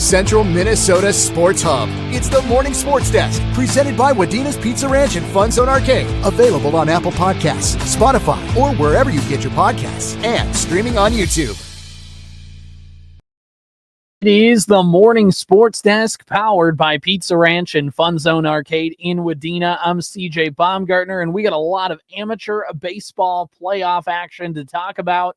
Central Minnesota Sports Hub. It's the Morning Sports Desk, presented by Wadena's Pizza Ranch and FunZone Arcade. Available on Apple Podcasts, Spotify, or wherever you get your podcasts, and streaming on YouTube. It is the Morning Sports Desk, powered by Pizza Ranch and FunZone Arcade in Wadena. I'm CJ Baumgartner, and we got a lot of amateur baseball playoff action to talk about.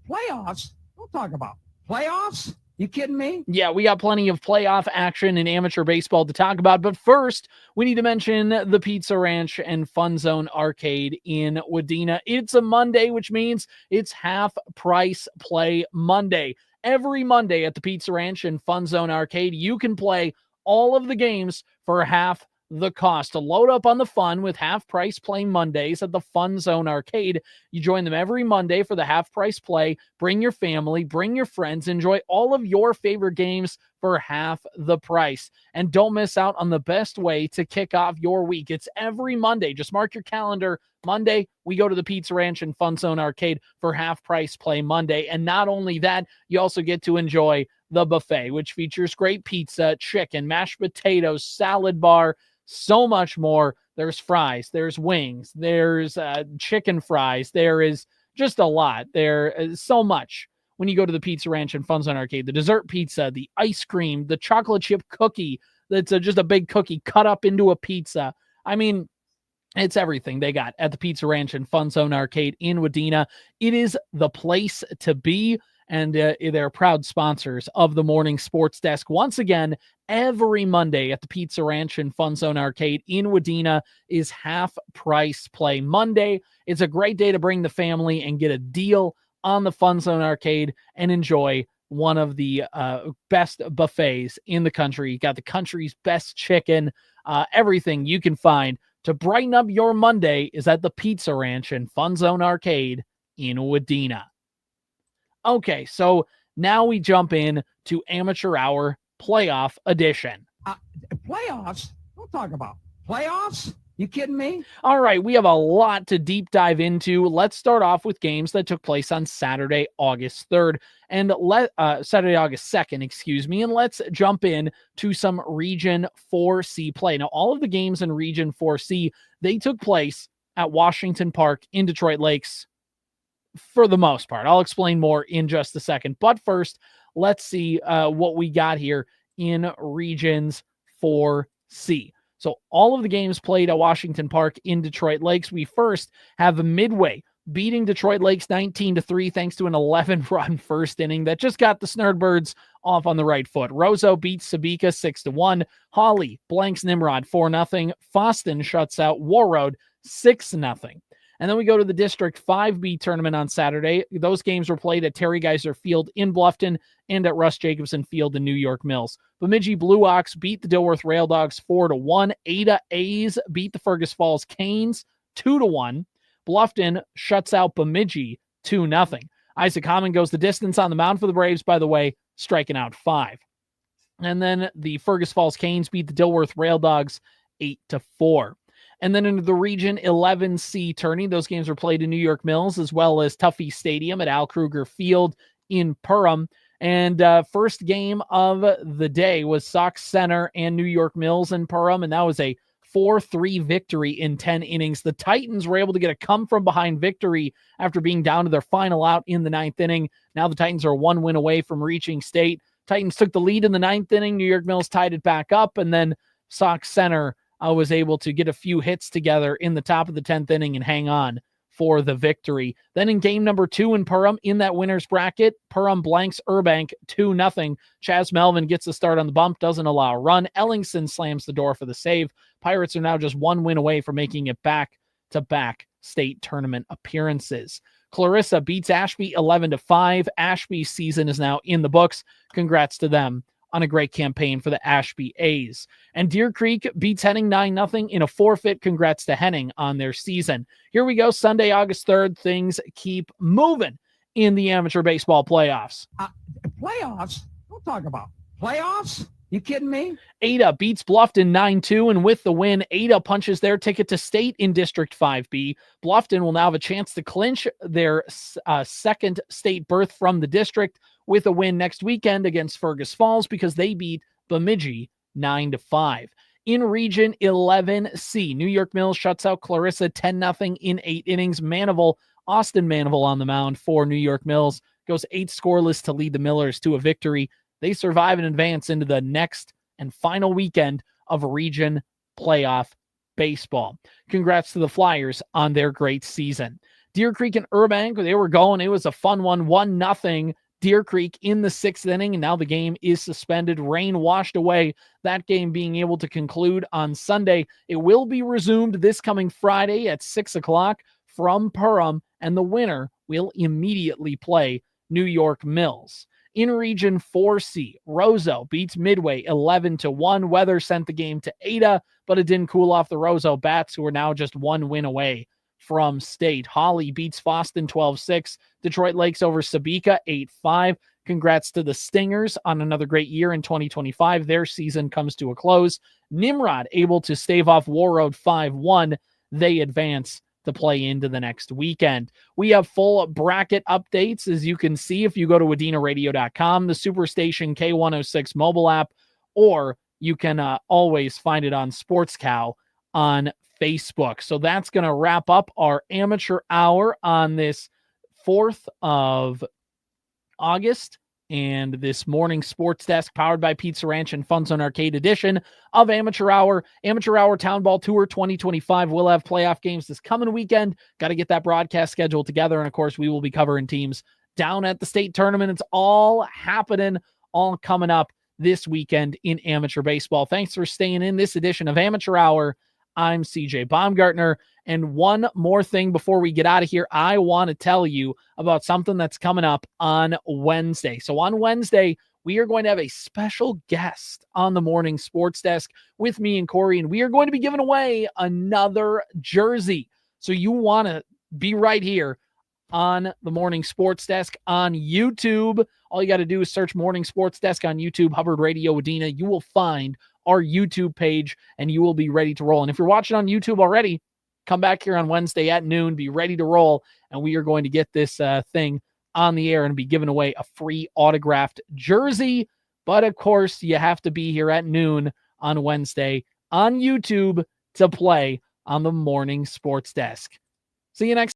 Playoffs? Don't talk about playoffs. You kidding me? Yeah, we got plenty of playoff action in amateur baseball to talk about. But first, we need to mention the Pizza Ranch and FunZone Arcade in Wadena. It's a Monday, which means it's half price play Monday. Every Monday at the Pizza Ranch and FunZone Arcade, you can play all of the games for half the cost. To load up on the fun with half price play Mondays at the FunZone Arcade, you join them every Monday for the half price play. Bring your family, bring your friends, enjoy all of your favorite games for half the price. And don't miss out on the best way to kick off your week. It's every Monday. Just mark your calendar. Monday, we go to the Pizza Ranch and FunZone Arcade for half price play Monday. And not only that, you also get to enjoy the buffet, which features great pizza, chicken, mashed potatoes, salad bar, so much more. There's fries, there's wings, there's chicken fries. There is just a lot. There is so much when you go to the Pizza Ranch and FunZone Arcade. The dessert pizza, the ice cream, the chocolate chip cookie that's just a big cookie cut up into a pizza. I mean, it's everything they got at the Pizza Ranch and FunZone Arcade in Wadena. It is the place to be, and they're proud sponsors of the Morning Sports Desk. Once again, every Monday at the Pizza Ranch and FunZone Arcade in Wadena is half price play Monday. It's a great day to bring the family and get a deal on the FunZone Arcade and enjoy one of the best buffets in the country. You got the country's best chicken, everything you can find to brighten up your Monday is at the Pizza Ranch and FunZone Arcade in Wadena. Okay, so now we jump in to Amateur Hour Playoff Edition. Playoffs? Don't talk about playoffs. You kidding me? All right, we have a lot to deep dive into. Let's start off with games that took place on Saturday, August 3rd, and Saturday, August 2nd, excuse me, and let's jump in to some Region 4C play. Now, all of the games in Region 4C, they took place at Washington Park in Detroit Lakes for the most part. I'll explain more in just a second, but first, let's see what we got here in Regions 4C. So all of the games played at Washington Park in Detroit Lakes. We first have Midway beating Detroit Lakes 19-3 thanks to an 11-run first inning that just got the Snurdbirds off on the right foot. Roseau beats Sabika 6-1. Hawley blanks Nimrod 4-0. Foston shuts out Warroad 6-0. And then we go to the District 5B tournament on Saturday. Those games were played at Terry Geyser Field in Bluffton and at Russ Jacobson Field in New York Mills. Bemidji Blue Ox beat the Dilworth Rail Dogs 4-1. Ada A's beat the Fergus Falls Canes 2-1. Bluffton shuts out Bemidji 2-0. Isaac Hammond goes the distance on the mound for the Braves, by the way, striking out 5. And then the Fergus Falls Canes beat the Dilworth Rail Dogs 8-4. And then into the Region 11C tourney, those games were played in New York Mills as well as Tuffy Stadium at Al Kruger Field in Perham. And first game of the day was Sox Center and New York Mills in Perham, and that was a 4-3 victory in 10 innings. The Titans were able to get a come-from-behind victory after being down to their final out in the 9th inning. Now the Titans are 1 win away from reaching state. Titans took the lead in the 9th inning. New York Mills tied it back up, and then Sox Center was able to get a few hits together in the top of the 10th inning and hang on for the victory. Then in game number 2 in Perham, in that winner's bracket, Perham blanks Urbank 2-0. Chaz Melvin gets the start on the bump, doesn't allow a run. Ellingson slams the door for the save. Pirates are now just 1 win away from making it back-to-back state tournament appearances. Clarissa beats Ashby 11-5. Ashby's season is now in the books. Congrats to them on a great campaign for the Ashby A's. And Deer Creek beats Henning 9-0 in a forfeit. Congrats to Henning on their season. Here we go, Sunday, August 3rd. Things keep moving in the amateur baseball playoffs. Playoffs? Don't talk about playoffs. You kidding me? Ada beats Bluffton 9-2, and with the win, Ada punches their ticket to state in District 5B. Bluffton will now have a chance to clinch their second state berth from the district with a win next weekend against Fergus Falls because they beat Bemidji 9-5. In Region 11C, New York Mills shuts out Clarissa 10-0 in 8 innings. Austin Manival on the mound for New York Mills goes 8 scoreless to lead the Millers to a victory. They survive and advance into the next and final weekend of region playoff baseball. Congrats to the Flyers on their great season. Deer Creek and Burbank, they were going. It was a fun one, 1-0 Deer Creek in the 6th inning, and now the game is suspended. Rain washed away that game being able to conclude on Sunday. It will be resumed this coming Friday at 6 o'clock from Perham, and the winner will immediately play New York Mills. In Region 4C, Roseau beats Midway 11-1. Weather sent the game to Ada, but it didn't cool off the Roseau Bats, who are now just 1 win away from state. Holly beats Foston 12-6. Detroit Lakes over Sabika 8-5. Congrats to the Stingers on another great year in 2025. Their season comes to a close. Nimrod able to stave off Warroad 5-1. They advance to play into the next weekend. We have full bracket updates, as you can see if you go to WadenaRadio.com, the Superstation K106 mobile app, or you can always find it on Sports Cow on Facebook. So that's going to wrap up our amateur hour on this 4th of August and this morning sports desk powered by Pizza Ranch and FunZone Arcade edition of Amateur Hour. Amateur Hour Town Ball Tour 2025 will have playoff games this coming weekend. Got to get that broadcast schedule together. And of course, we will be covering teams down at the state tournament. It's all happening, all coming up this weekend in amateur baseball. Thanks for staying in this edition of Amateur Hour. I'm CJ Baumgartner. And one more thing before we get out of here, I want to tell you about something that's coming up on Wednesday. So on Wednesday, we are going to have a special guest on the morning sports desk with me and Corey, and we are going to be giving away another jersey. So you want to be right here on the morning sports desk on YouTube. All you got to do is search Morning Sports Desk on YouTube, Hubbard Radio-Wadena. You will find our YouTube page, and you will be ready to roll. And if you're watching on YouTube already, come back here on Wednesday at noon, be ready to roll, and we are going to get this thing on the air and be giving away a free autographed jersey. But, of course, you have to be here at noon on Wednesday on YouTube to play on the Morning Sports Desk. See you next.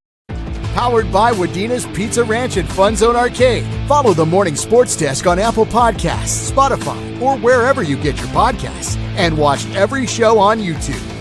Powered by Wadena's Pizza Ranch and FunZone Arcade. Follow the Morning Sports Desk on Apple Podcasts, Spotify, or wherever you get your podcasts. And watch every show on YouTube.